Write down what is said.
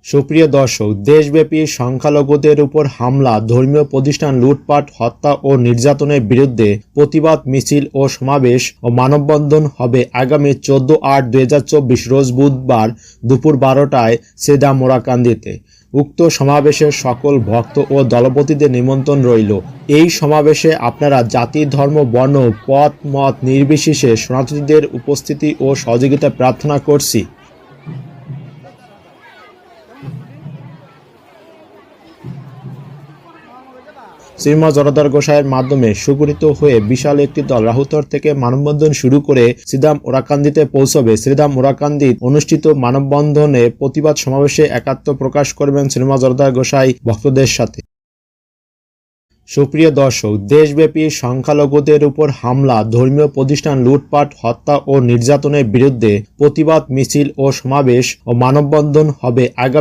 সুপ্রিয় দর্শক, দেশব্যাপী সংখ্যালঘুদের উপর হামলা, ধর্মীয় প্রতিষ্ঠান লুটপাট, হত্যা ও নির্যাতনের বিরুদ্ধে প্রতিবাদ মিছিল ও সমাবেশ ও মানববন্ধন হবে আগামী 14/8/2024 রোজ বুধবার দুপুর 12টায় সিদামোরাকান্দিতে। উক্ত সমাবেশে সকল ভক্ত ও দলপতিদের নিমন্ত্রণ রইল। এই সমাবেশে আপনারা জাতি, ধর্ম, বর্ণ, পথ, মত নির্বিশেষে শরণার্থীদের উপস্থিতি ও সহযোগিতা প্রার্থনা করছি। শ্রীমৎ জরদার গোসাইয়ের মাধ্যমে সুগঠিত হয়ে বিশাল একটি দল রাহুতর থেকে মানববন্ধন শুরু করে সিদামোরাকান্দিতে পৌঁছবে। সিদামোরাকান্দিতে অনুষ্ঠিত মানববন্ধনে প্রতিবাদ সমাবেশে একাত্ম প্রকাশ করবেন শ্রীমৎ জরদার গোসাই ভক্তদের সাথে। সুপ্রিয় দর্শক, দেশব্যাপী সংখ্যালঘুদের উপর হামলা, ধর্মীয় প্রতিষ্ঠান লুটপাট, হত্যা ও নির্যাতনের বিরুদ্ধে প্রতিবাদ মিছিল ও সমাবেশ ও মানববন্ধন হবে আগামী